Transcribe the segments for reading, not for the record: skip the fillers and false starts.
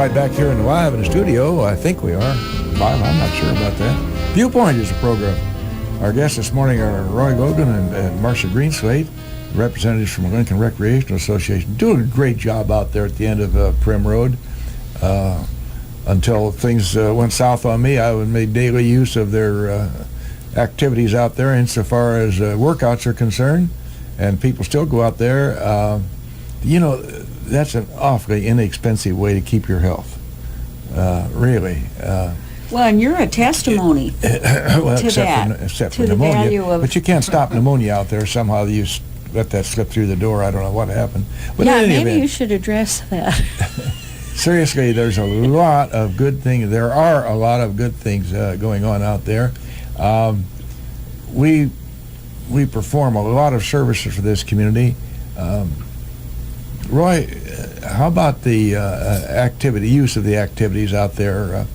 right back here live in the studio. I think we are live. I'm not sure about that. Viewpoint is the program. Our guests this morning are Roy Logan and Marcia Greenslate, representatives from the Lincoln Recreational Association, doing a great job out there at the end of Prim Road. Until things went south on me, I made daily use of their activities out there insofar as workouts are concerned, and people still go out there. That's an awfully inexpensive way to keep your health, really. Well, and you're a testimony well, to except for the pneumonia. value of... But you can't stop pneumonia out there. Somehow you let that slip through the door. I don't know what happened. But yeah, in any maybe event, you should address that. seriously, there's a lot of good things. There are a lot of good things going on out there. We perform a lot of services for this community. Roy, how about the use of the activities out there?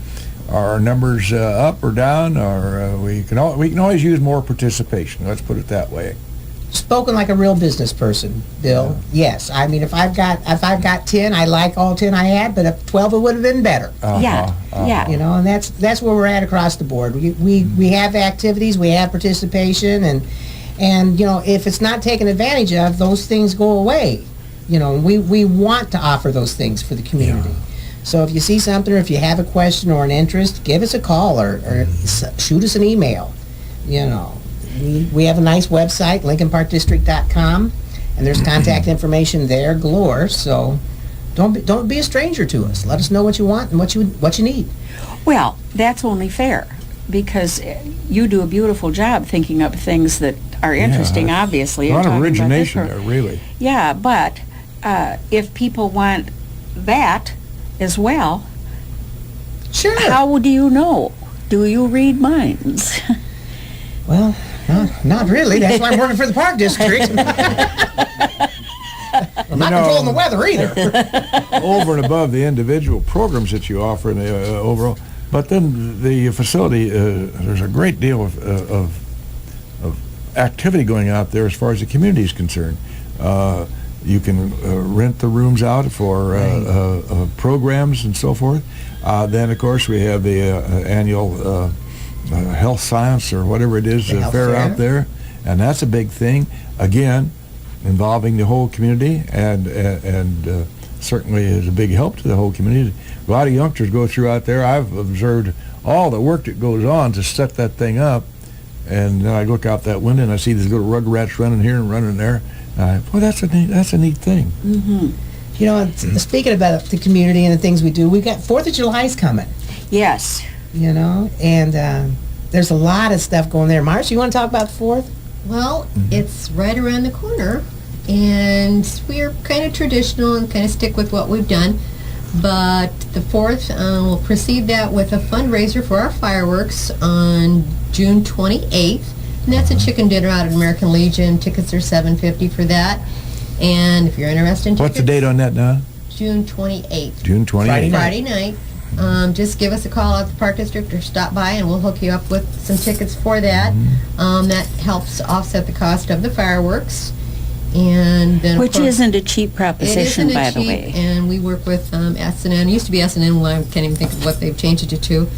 Are our numbers up or down? Or we can always use more participation. Let's put it that way. Spoken like a real business person, Bill. Yeah. Yes, I mean if I've got 10, I like all 10 I had, but if 12 it would have been better. Yeah. You know, and that's where we're at across the board. We have activities, we have participation, and you know, if it's not taken advantage of, those things go away. You know, we want to offer those things for the community. Yeah. So if you see something, or if you have a question or an interest, give us a call or shoot us an email. You know, we have a nice website, LincolnParkDistrict.com, and there's contact information there galore. So don't be a stranger to us. Let us know what you want and what you need. Well, that's only fair, because you do a beautiful job thinking up things that are interesting. Obviously, a lot of origination there, really. Yeah, but if people want that as well, sure. How do you know? Do you read minds? Well, not really. That's why I'm working for the Park District. I'm not controlling the weather either. Over and above the individual programs that you offer in the overall, but then the facility, there's a great deal of activity going out there as far as the community is concerned. You can rent the rooms out for programs and so forth. Then, of course, we have the annual health science or whatever it is fair out there, and that's a big thing. Again, involving the whole community, and certainly is a big help to the whole community. A lot of youngsters go through out there. I've observed all the work that goes on to set that thing up, and then I look out that window and I see these little rugrats running here and running there. Well, that's a neat thing. Mm-hmm. You know, speaking about the community and the things we do, we got 4th of July's coming. Yes. You know, and there's a lot of stuff going there. Marcia, you want to talk about the 4th? Well, it's right around the corner, and we're kind of traditional and kind of stick with what we've done. But the 4th, we'll precede that with a fundraiser for our fireworks on June 28th. And that's a chicken dinner out at American Legion. Tickets are $7.50 for that. And if you're interested in tickets... What's the date on that now? June 28th. June 28th. Friday night. Just give us a call at the Park District or stop by and we'll hook you up with some tickets for that. That helps offset the cost of the fireworks. And then, which isn't a cheap proposition, by the way. And we work with S&N. It used to be S&N, well, I can't even think of what they've changed it to.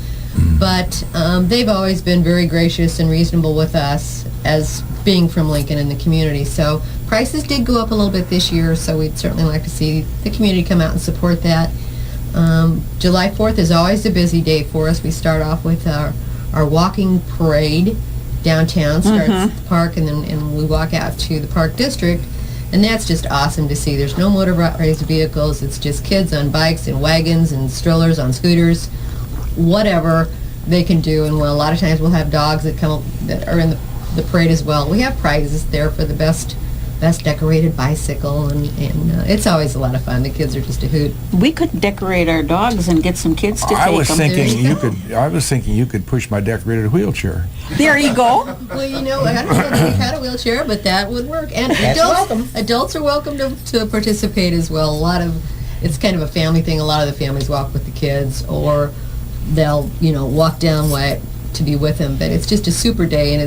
But they've always been very gracious and reasonable with us as being from Lincoln and the community. So prices did go up a little bit this year, so we'd certainly like to see the community come out and support that. July 4th is always a busy day for us. We start off with our walking parade downtown, starts at the park, and we walk out to the Park District. And that's just awesome to see. There's no motorized vehicles. It's just kids on bikes and wagons and strollers on scooters, whatever they can do. And a lot of times we'll have dogs that come that are in the parade as well. We have prizes there for the best decorated bicycle, and it's always a lot of fun. The kids are just a hoot. We could decorate our dogs and get some kids to take them. I was thinking you could push my decorated wheelchair. There you go. Well, you know, I don't know if they had a wheelchair, but that would work. And adults are welcome to participate as well. It's kind of a family thing. A lot of the families walk with the kids, or they'll walk down to be with them. But it's just a super day, and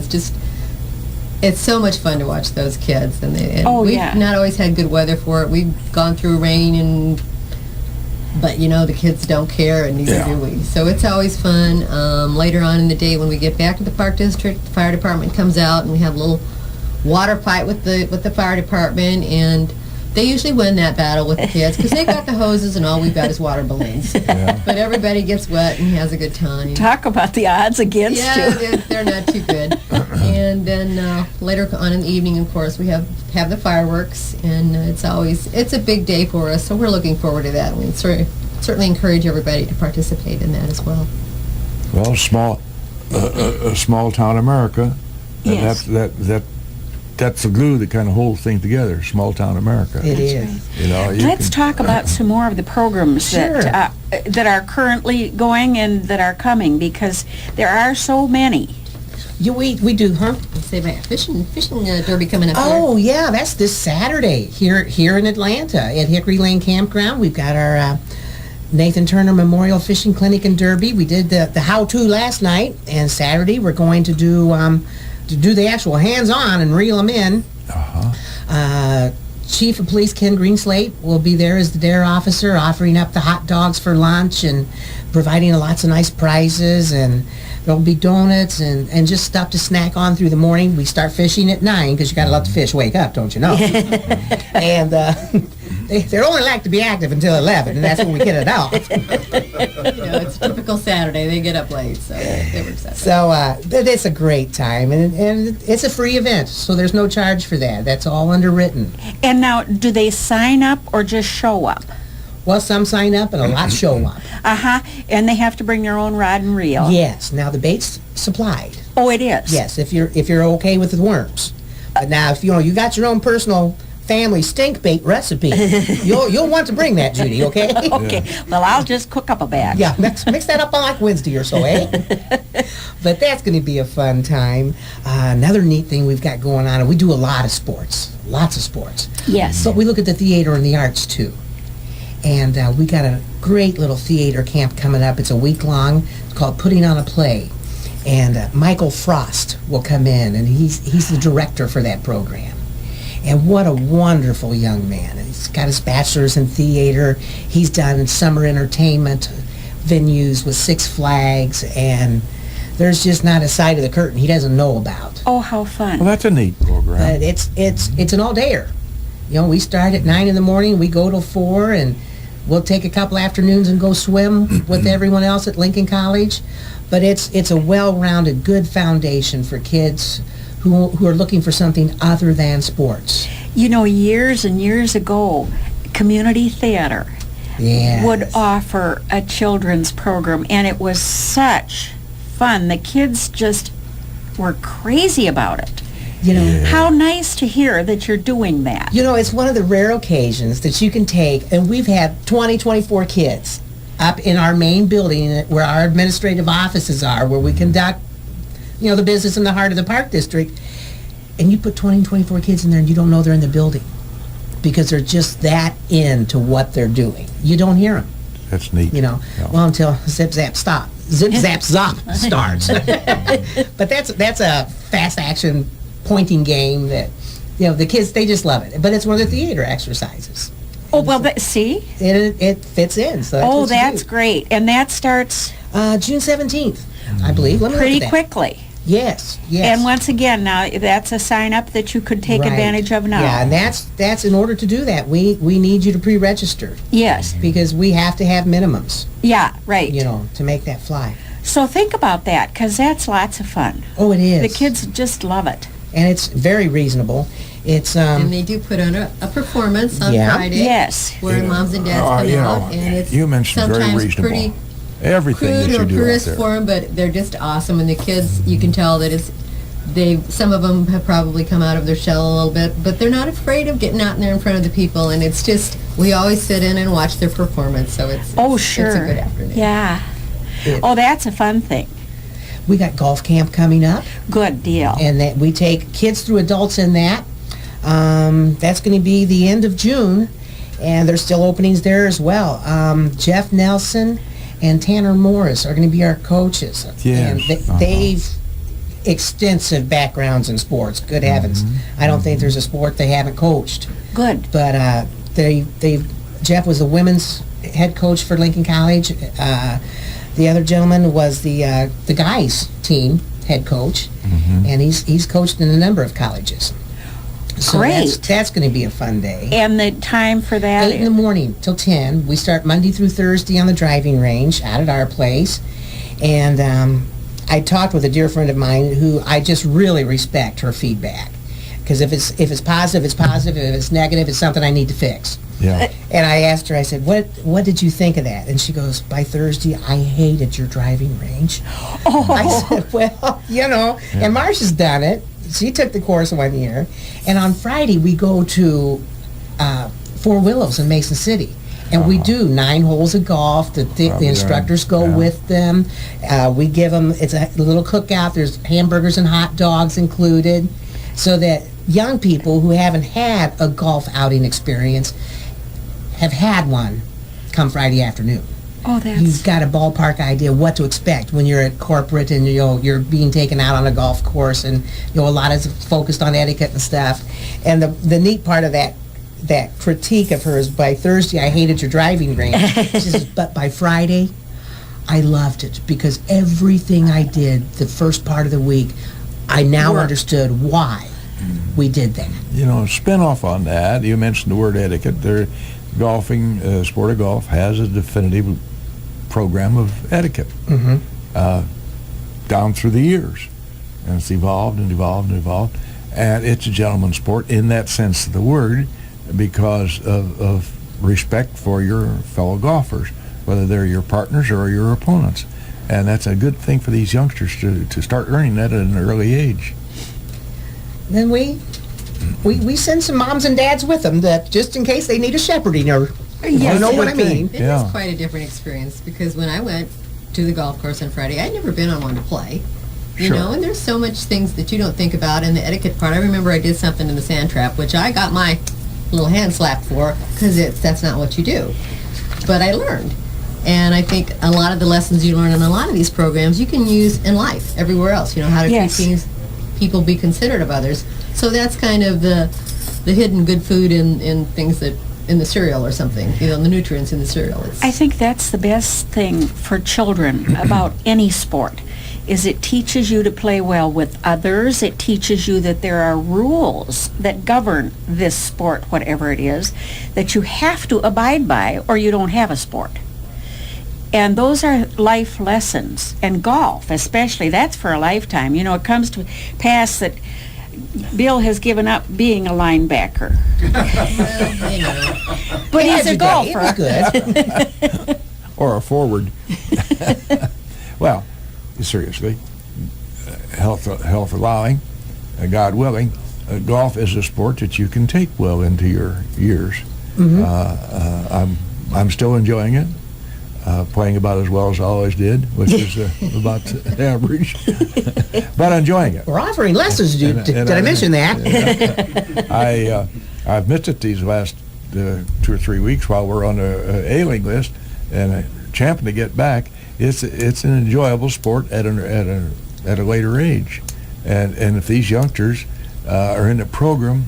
it's so much fun to watch those kids. And we've not always had good weather for it. We've gone through rain and But the kids don't care, and neither Yeah. do we. So it's always fun. Later on in the day, when we get back to the park district, the fire department comes out, and we have a little water fight with the fire department, and they usually win that battle with the kids because they got the hoses, and all we've got is water balloons. Yeah. But everybody gets wet and has a good time. Talk about the odds against Yeah, you. they're not too good. And then later on in the evening, of course, we have the fireworks, and it's a big day for us. So we're looking forward to that. We certainly encourage everybody to participate in that as well. Well, small town America. And Yes. that's the glue that kind of holds things together. Small town America. It is. Let's talk about some more of the programs Sure. that are currently going and that are coming, because there are so many. We do, huh? Say about fishing derby coming up Oh, yeah, that's this Saturday here in Atlanta at Hickory Lane Campground. We've got our Nathan Turner Memorial Fishing Clinic and Derby. We did the how-to last night, and Saturday we're going to do the actual hands-on and reel them in. Chief of Police Ken Greenslate will be there as the dare officer, offering up the hot dogs for lunch and providing lots of nice prizes, and there'll be donuts and just stuff to snack on through the morning. We start fishing at 9 because you got to let the fish wake up, don't you know? And they're only like to be active until 11, and that's when we get it out. It's a typical Saturday. They get up late, so they were excited. So but it's a great time, and it's a free event, so there's no charge for that. That's all underwritten. And now, do they sign up or just show up? Well, some sign up, and a lot show up. And they have to bring their own rod and reel. Yes. Now the bait's supplied. Oh, it is. Yes, if you're okay with the worms. But now, if you got your own personal family stink bait recipe, you'll want to bring that, Judy. Okay. Okay. Well, I'll just cook up a batch. Yeah, mix that up on like Wednesday or so, eh? But that's going to be a fun time. Another neat thing we've got going on, and we do a lot of sports, lots of sports. Yes. But we look at the theater and the arts too. And we got a great little theater camp coming up. It's a week long. It's called Putting on a Play. And Michael Frost will come in, and he's the director for that program. And what a wonderful young man. He's got his bachelor's in theater. He's done summer entertainment venues with Six Flags, and there's just not a side of the curtain he doesn't know about. Oh, how fun. Well, that's a neat program. But it's an all-dayer. We start at 9 in the morning, we go till 4, and we'll take a couple afternoons and go swim with everyone else at Lincoln College. But it's a well-rounded, good foundation for kids who are looking for something other than sports. Years and years ago, community theater Yes. would offer a children's program, and it was such fun. The kids just were crazy about it. How nice to hear that you're doing that. It's one of the rare occasions that you can take, and we've had 24 kids up in our main building where our administrative offices are, where we conduct, the business in the heart of the park district, and you put 24 kids in there and you don't know they're in the building because they're just that into what they're doing. You don't hear them. That's neat. Well, until Zip Zap Zop starts. But that's a fast action pointing game that the kids, they just love it. But it's one of the theater exercises. Oh, well, see? It fits in. So That's great. And that starts June 17th, I believe. Let me pretty look at that. quickly. Yes. And once again, now that's a sign up that you could take Right. advantage of now. Yeah, and that's in order to do that, we need you to pre-register Yes. because we have to have minimums, Yeah, right. to make that fly. So think about that, because that's lots of fun. Oh, it is. The kids just love it. And it's very reasonable. It's And they do put on a performance on Yeah. Friday. Yes. Where moms and dads come out, and it's you mentioned very sometimes reasonable. pretty Everything that crude you or do out purist there. for them, but they're just awesome. And the kids, you can tell that some of them have probably come out of their shell a little bit, but they're not afraid of getting out there in front of the people. And it's just, we always sit in and watch their performance. So it's Sure. It's a good afternoon. Yeah. Oh, that's a fun thing. we got golf camp coming up, Good deal. and that we take kids through adults in that. That's going to be the end of June, and there's still openings there as well. Jeff Nelson and Tanner Morris are going to be our coaches. Yes, And they've extensive backgrounds in sports. Good heavens. I don't think there's a sport they haven't coached. Good. But Jeff was the women's head coach for Lincoln College. The other gentleman was the guys team head coach, and he's coached in a number of colleges. So Great. That's going to be a fun day. And the time for that? 8 in the morning till 10. We start Monday through Thursday on the driving range out at our place. And I talked with a dear friend of mine who I just really respect her feedback. Because if it's positive, it's positive. If it's negative, it's something I need to fix. Yeah. And I asked her, I said, what did you think of that? And she goes, by Thursday, I hated your driving range. Oh. I said, well, and Marcia's done it. She took the course 1 year. And on Friday, we go to Four Willows in Mason City. And we do 9 holes of golf. The instructors go with them. We give them, it's a little cookout. There's hamburgers and hot dogs included. So that young people who haven't had a golf outing experience have had one come Friday afternoon. Oh, that's... You've got a ballpark idea what to expect when you're at corporate and you're being taken out on a golf course, and a lot is focused on etiquette and stuff. And the neat part of that critique of hers, by Thursday I hated your driving range. She says, but by Friday I loved it because everything I did the first part of the week, I now understood why we did that. Spin off on that, you mentioned the word etiquette. Golfing, sport of golf, has a definitive program of etiquette down through the years. And it's evolved and evolved and evolved. And it's a gentleman's sport in that sense of the word because of respect for your fellow golfers, whether they're your partners or your opponents. And that's a good thing for these youngsters to start earning that at an early age. Then we send some moms and dads with them, that just in case they need a shepherding, or Yes, you know what I good mean. thing. It is quite a different experience because when I went to the golf course on Friday, I'd never been on one to play. Sure. And there's so much things that you don't think about in the etiquette part. I remember I did something in the sand trap, which I got my little hand slapped for because that's not what you do. But I learned. And I think a lot of the lessons you learn in a lot of these programs you can use in life, everywhere else. How to Yes. treat things, people, be considerate of others. So that's kind of the hidden good food in things that, in the cereal or something, the nutrients in the cereal. I think that's the best thing for children about any sport, is it teaches you to play well with others. It teaches you that there are rules that govern this sport, whatever it is, that you have to abide by or you don't have a sport. And those are life lessons. And golf, especially, that's for a lifetime. It comes to pass that Bill has given up being a linebacker. But he's a golfer. It was good. Or a forward. Well, seriously, health allowing, God willing, golf is a sport that you can take well into your years. I'm still enjoying it. Playing about as well as I always did, which is about average, but enjoying it. We're offering lessons. Did I mention that? I've missed it these last 2 or 3 weeks while we're on a ailing list, and champing to get back. It's an enjoyable sport at a later age, and if these youngsters are in the program,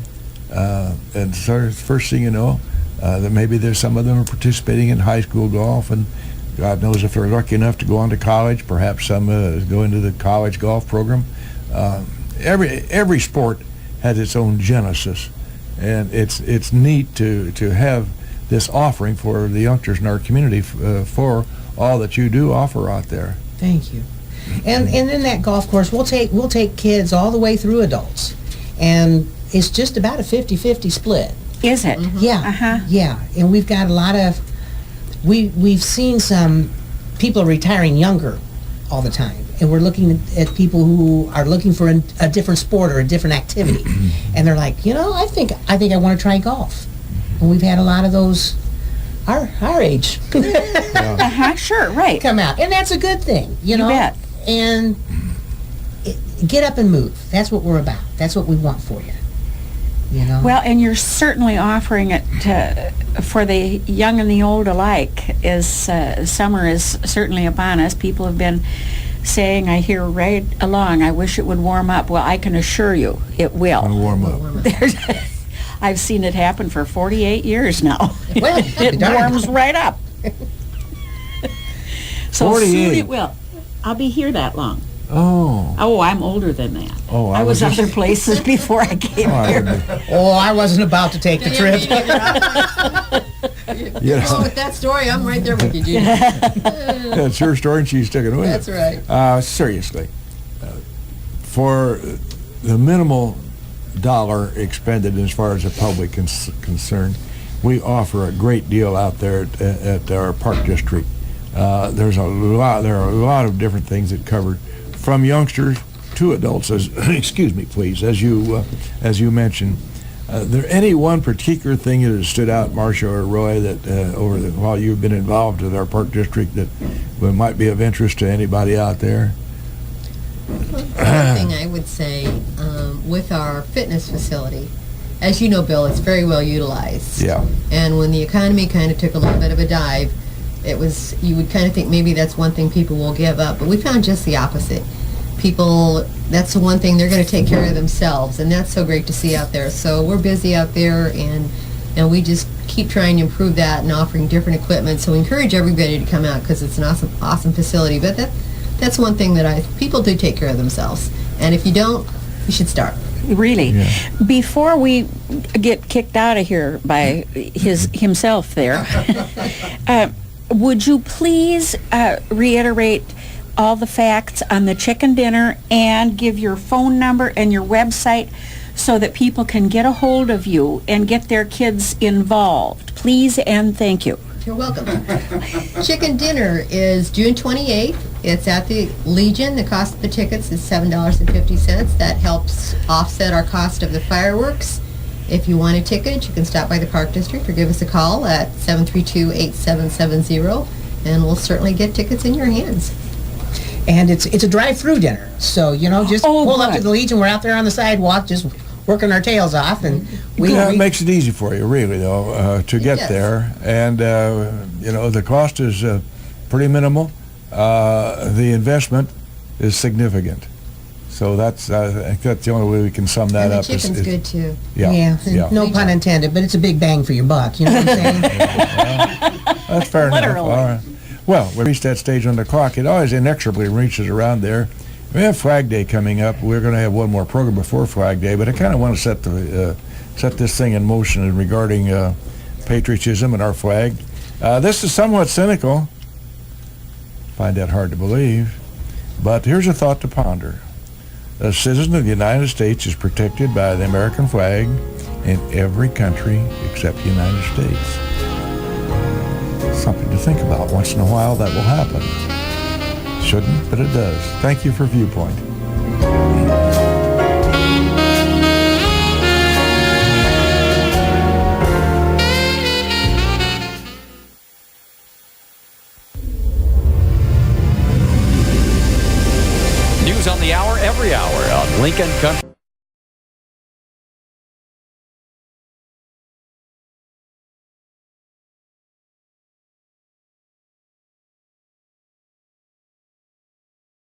and so first thing you know, that maybe there's some of them are participating in high school golf, and God knows if they're lucky enough to go on to college. Perhaps some go into the college golf program. Every sport has its own genesis, and it's neat to have this offering for the youngsters in our community for all that you do offer out there. Thank you. And in that golf course, we'll take kids all the way through adults, and it's just about a 50-50 split. Is it? Yeah, yeah, and we've got a lot of, we've seen some people retiring younger all the time, and we're looking at people who are looking for a different sport or a different activity, and they're like, I think I want to try golf, and we've had a lot of those our age Sure, right. come out, and that's a good thing, you know. bet. And get up and move. That's what we're about. That's what we want for you. Well, and you're certainly offering it for the young and the old alike. As summer is certainly upon us, people have been saying, I hear right along, I wish it would warm up. Well, I can assure you it will. It'll warm up. I've seen it happen for 48 years now. Well, It warms right up. So 48. soon it will. I'll be here that long. Oh. Oh, I'm older than that. Oh, I was just- other places before I came Oh, I here. wouldn't- Oh, I wasn't about to take the trip. you Oh, know, with that story, I'm right there with you, Judy. it's her story and she's sticking with That's it. right. Seriously, for the minimal dollar expended as far as the public is concerned, we offer a great deal out there at our park district. There are a lot of different things that covered, from youngsters to adults. As excuse me, please, as you mentioned. There any one particular thing that has stood out, Marcia or Roy, that while you've been involved with our park district that might be of interest to anybody out there? One thing I would say, with our fitness facility, as you know, Bill, it's very well utilized. Yeah. And when the economy kind of took a little bit of a dive, you would kind of think maybe that's one thing people will give up, but we found just the opposite. People, that's the one thing, they're going to take care of themselves, and that's so great to see out there. So we're busy out there, and we just keep trying to improve that and offering different equipment. So we encourage everybody to come out because it's an awesome facility. But that's one thing that people do take care of themselves, and if you don't, you should start. Really. Yeah. Before we get kicked out of here by himself there, would you please reiterate all the facts on the chicken dinner and give your phone number and your website so that people can get a hold of you and get their kids involved? Please and thank you. You're welcome. Chicken dinner is June 28th. It's at the Legion. The cost of the tickets is $7.50. That helps offset our cost of the fireworks. If you want a ticket, you can stop by the Park District or give us a call at 732-8770, and we'll certainly get tickets in your hands. And it's a drive-through dinner, so just Oh, pull up good. to the Legion. We're out there on the sidewalk, just working our tails off, and It makes it easy for you, really, though, to get Yes. there. And, the cost is pretty minimal. The investment is significant. So I think that's the only way we can sum that And the up. chicken's good, too. yeah, yeah. no pun intended, but it's a big bang for your buck. You know what I'm saying? That's fair enough. Literally. All right. Well, we reached that stage on the clock. It always inexorably reaches around there. We have Flag Day coming up. We're going to have one more program before Flag Day, but I kind of want to set this thing in motion regarding patriotism and our flag. This is somewhat cynical. Find that hard to believe. But here's a thought to ponder. A citizen of the United States is protected by the American flag in every country except the United States. Something to think about. Once in a while that will happen. Shouldn't, but it does. Thank you for Viewpoint. News on the hour every hour on Lincoln Country.